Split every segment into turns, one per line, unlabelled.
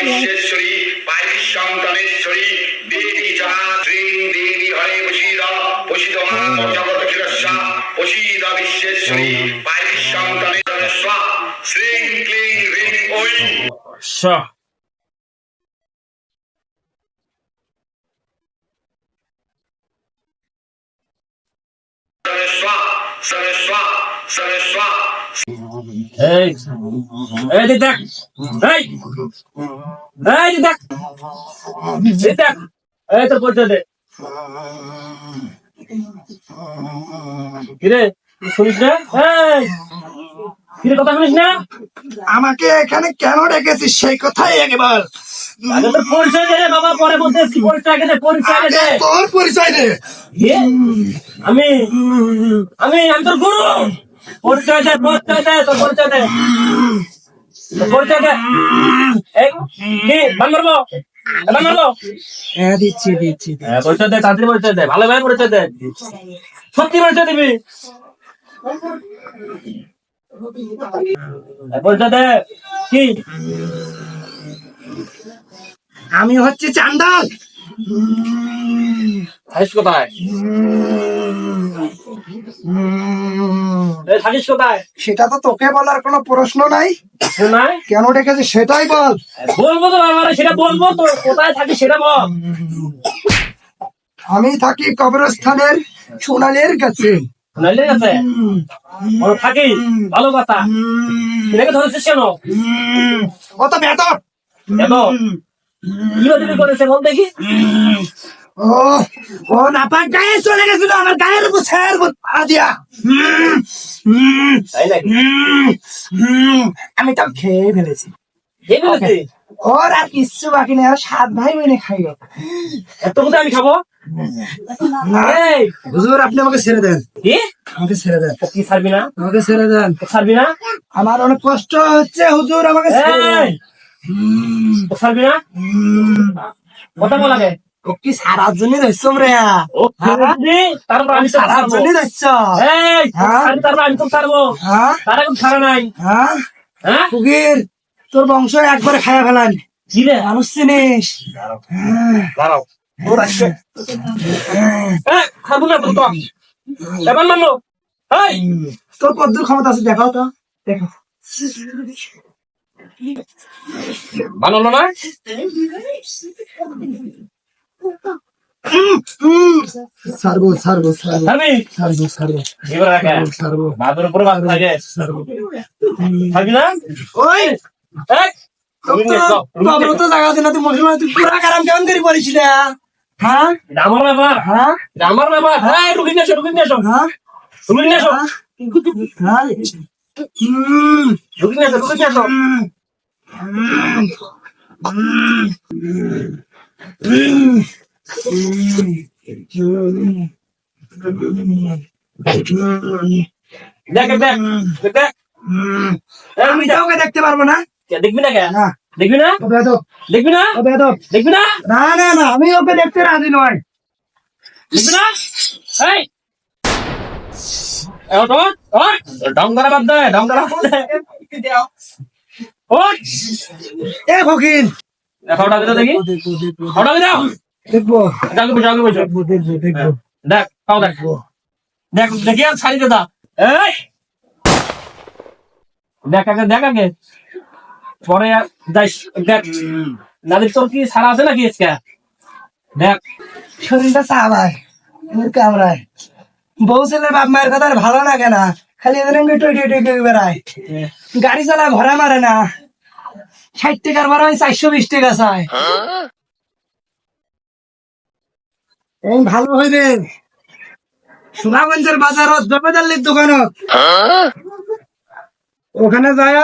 বিশ্বেশ্বরী পাইবি সন্তানেশ্বরী দেবী জনা শ্রীং দেবী হরে পশিদ মা জগৎ ক্ষীরস্বা পশিদ বিশ্বেশ্বরী পাইবি সন্তানেশ্বর স্বা শ্রীং ক্লিং রিং ওই সরস্বা সরস্বা সরস্বা
এই এই দেখ এই এই দেখ দেখ এই তো পড়তে দে কিরে শুনিস না এই কিরে কথা শুনিস না
আমাকে এখানে কেন ডেকেছিস সেই কথাই আগে বল।
আগে তোর পরিচয় দে রে বাবা, পরে বলতেছি। পরিচয় আগে দে, পরিচয় আগে দে।
তোর পরিচয় দে।
আমি আমি আমি তোর গুরু। পরিচয় দে, পরিচয় দে, তোর পরিচয় দে, তোর পরিচয় দে। এই কি বান মারবো, বান মারবো?
হ্যাঁ দিচ্ছি দিচ্ছি।
পরিচয় দে, তাড়াতাড়ি পরিচয় দে, ভালো ভাবে পরিচয় দে, সত্যি পরিচয় দিবি। পরিচয় দে কি?
আমি হচ্ছে চান্দাল।
থাকিস কোথায়? থাকিস কোথায়?
সেটা তো তোকে বলার কোনো প্রশ্ন নাই।
নাই
কেন ডেকেছিস সেটাই বল।
বলবো তো বাবা, সেটা বলবো তো। কোথায় থাকিস সেটা বল।
আমি থাকি কবরস্থানের সোনালের কাছে।
সোনালির কাছে থাকি? ভালো কথা। এটাকে ধরেছিস কেন?
কত বেতন
কেন কি বাদিবি করেছে বল দেখি।
ও ও নাপাক গায়ে চলে গেছিল আমার গায়ের উপর ছায়ার উপর পা দিয়া।
তাই নাকি?
আমি তো খেয়ে ফেলেছি।
এই বলেছে
ওর আর কিচ্ছু বাকি নেই, আর 7 ভাই মিলে খাইও।
এত কোথায় আমি খাবো? এই
হুজুর আপনি আমাকে ছেড়ে দেন।
কি
আমাকে ছেড়ে দেন।
কি ছাড়বি না?
আমাকে ছেড়ে দেন।
ছাড়বি না?
আমার অনেক কষ্ট হচ্ছে হুজুর, আমাকে ছেড়ে দেন।
ছাড়বি না? কথা বল আগে।
ও কি সারার জন্য ধরছো রে?
ও তারপর আমি তো
সারার জন্য ধরছো?
এই তারপর আমি তো ছাড়বো।
হ্যাঁ
তার এখন ছাড়া নাই।
হ্যাঁ
হ্যাঁ
ফকির তোর বংশ একবারে খায়া ফেলান।
কি রে?
মানুষ চিনিস?
দাঁড়াও ওর আসছে। খাবো না তো এবার মানলো। এই
তোর কদ্দুর ক্ষমতা আছে দেখাও তো, দেখো।
বানালো না?
ছাড়বো ছাড়বো ছাড়বো
ছাড়বি?
ছাড়বো ছাড়বো
এবার রাখে
ছাড়বো
বাদুর উপরে বাদ থাকে।
ছাড়বো।
ছাড়বি না?
ওই
এই
তোর তো জায়গা দিন তুই মুসলমান, তুই পুরা কারাম কেমন করে করিস রে? হ্যাঁ
এটা আমার ব্যাপার।
হ্যাঁ
এটা আমার ব্যাপার। হ্যাঁ রুগী নিয়ে এসো, রুগী নিয়ে এসো,
হ্যাঁ
রুগী নিয়ে এসো,
হ্যাঁ
রুগী নিয়ে এসো, রুগী নিয়ে এসো। দেখ দেখ দেখ।
আমি কাউকে দেখতে পারবো না।
দেখবি না কেন?
না
দেখবি না?
ও বেয়াদব,
দেখবি না?
ও বেয়াদব।
দেখবি না?
না না না আমি ওকে দেখতে রাজি নয়।
দেখবি না? এই ডম করা বাদ দে, ডম করা বাদ দে। ওই
এ ফকির
খাওয়াটা দিতে দেখি, খাওয়াটা দিতে
দেখবো
যাকে বসে, যাকে বসে।
দেখবো দেখবো দেখবো
দেখ খাও, দেখ দেখ দেখি আর ছাড়ি দে। এই দেখ আগে, দেখ আগে, পরে যাইস। দেখ নাদির তোর কি ছাড়া আছে নাকি আজকে? দেখ
শরীরটা চাবায় কামড়ায়। বউ ছেলের বাপ মায়ের কথা আর ভালো লাগে না, খালি এদের সঙ্গে টই টই টই বেড়ায়। গাড়ি চালা ভরা মারে না, 60 টাকার ভাড়া 420 টাকা চায়। এই ভালো হইবে সুনাগঞ্জের বাজারত জগদাল্লির দোকানত, ওখানে যায়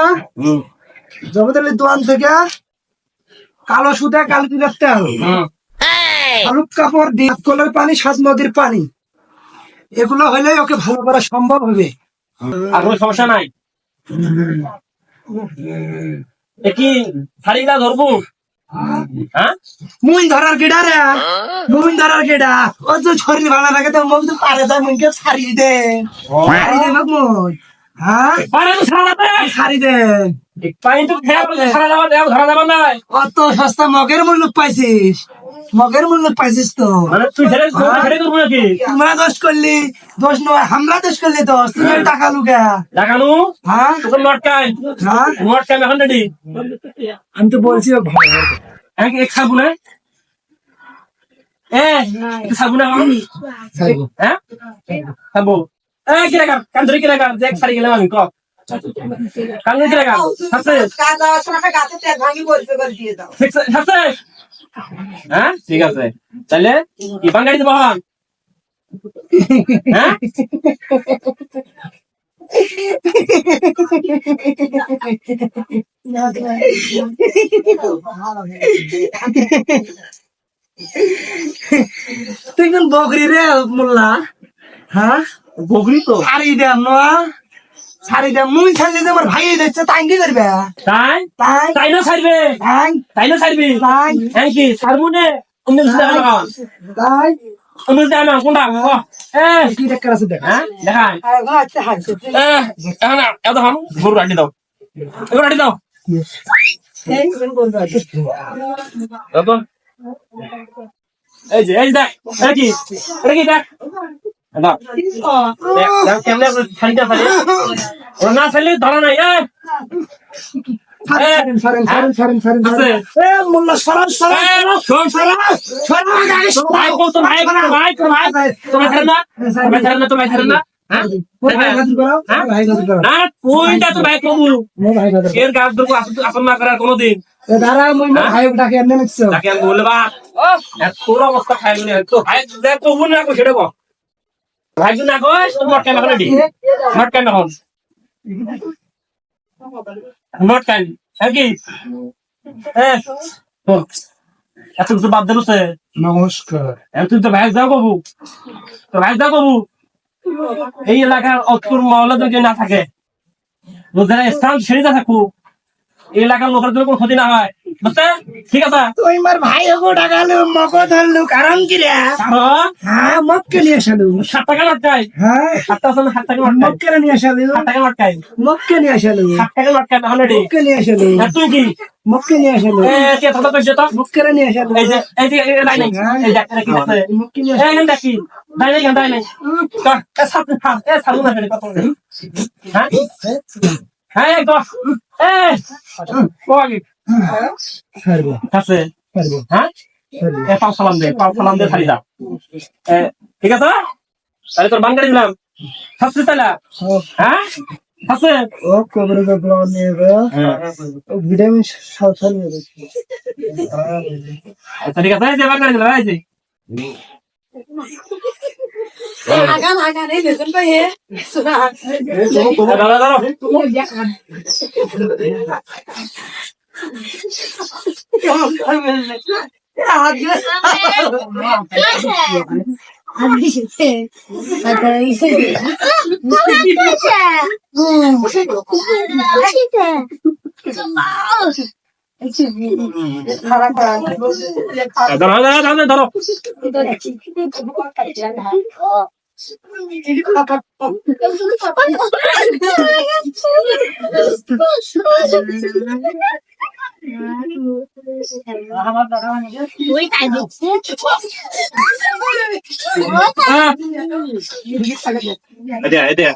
জগদাল্লির দোকান থেকে কালো সুতা কালকি রাখতে হবে, হলুদ কাপড় দিয়ে কলের পানি, 7 নদীর পানি, এগুলো হলে ওকে ভালো করা সম্ভব হবে।
আর কোনো সমস্যা নাই। কি শাড়িটা ধরবো? হ্যাঁ
মুই ধরার গেডা রে, মুই ধরার গেডা। ও তো শরীর ভালো লাগে তো মুই তো পারে যায় মুইকে ছাড়ি দে, ছাড়ি দে মুই। হ্যাঁ
পানি তো ছাড়া যাবে
ছাড়ি দে
পানি তো খেয়ে বলে ছাড়া যাবে ধরা যাবে না
অত সস্তা মগের মূল্য পাইছিস মগের মূল্য পাইছিস তো
মানে তুই ছেড়ে করবো নাকি
তোমরা দোষ করলি দোষ নয় আমরা দোষ করলি দোষ তুমি টাকা লুকা
দেখানো
হ্যাঁ
তোর নটকাই
হ্যাঁ
নটকাই এখন রেডি
আমি তো বলছি
এক খাবো না খাবো না হ্যাঁ খাবো কি রাখার কান ধরে কি রাখার যে এক সারি গেলাম আমি ক কান ধরে কি রাখার আছে আছে হ্যাঁ ঠিক আছে তাহলে কি বান গাড়ি দেবো হ্যাঁ
তুই কোন বকরি রে মোল্লা হ্যাঁ
বকরি তো
শাড়ি দেন না শাড়ি দেন মুই ছাড়লে যে আমার ভাই দিচ্ছে তাই কি করবে
তাই
তাই
তাই না ছাড়বে
তাই
তাই না ছাড়বি
তাই
হ্যাঁ কি ছাড়বো অন্য
তাই
অন্য না কোনটা
কি দেখার আছে দেখ
হ্যাঁ দেখাই এত হন গরু রাটি দাও এবার রাটি দাও এই যে দেখ এটা কি দেখ কেমন ছাড়িটা ছাড়ি ওরা না ছাড়লে ধরা নাই
মোল্লা সরাস
ভাই তোমার না না কোনটা তো ভাই কবু এর গাছ দুটো আসন না করার কোনোদিন তাকে আমি বললে বা তোর অবস্থা খাইলো না তো ভাই দেখ কবু না কো সেটা কো ভাই না কো তোমার কেন এখন রেডি নট কেন এখন নট কেন কি এত কিছু বাদ দিল সে
নমস্কার
তুই তো ভাই যাও কবু তো ভাই যাও কবু এই এলাকার অতুর মহল্লা যদি না থাকে যারা স্থান ছেড়ে থাকবো এই এলাকার লোকের জন্য কোনো ক্ষতি না হয় বুঝতে ঠিক আছে
তুই মার ভাই ওগো ডাকালো মগ ধরলু কারণ কি রে হ্যাঁ মক্কে নিয়ে আসালু
7 টাকা লটকাই
হ্যাঁ
7 টাকা 7 টাকা লটকাই
মক্কে নিয়ে আসালু
7 টাকা লটকাই
মক্কে নিয়ে আসালু
7 টাকা লটকাই না অলরেডি
মক্কে নিয়ে আসালু
তুই কি
মক্কে নিয়ে আসালু
কে কথা কইছ তো
মক্কে নিয়ে আসালু
এই যে লাইন এই দেখ এটা কি আছে
মক্কে নিয়ে
এই নাম দেখি দাই নাই তো সালু না করে কথা হ্যাঁ হ্যাঁ তো কই
ছাড়বো
আছে
ছাড়বো
হ্যাঁ পাঁচ সালাম দে ছাড়ি যা ঠিক আছে তাহলে তোর বান গাড়ি দিলাম থাকছে তাহলে হ্যাঁ থাকছে
ও কবরে গো নিয়ে গো ভিটামিন সাউথাল নিয়ে
আচ্ছা ঠিক আছে এই যে বান গাড়ি দিলাম এই যে
আগান এই দেখুন ভাই হে শোনা
দাঁড়া ধরো
ওই তাই দেখছে
এটা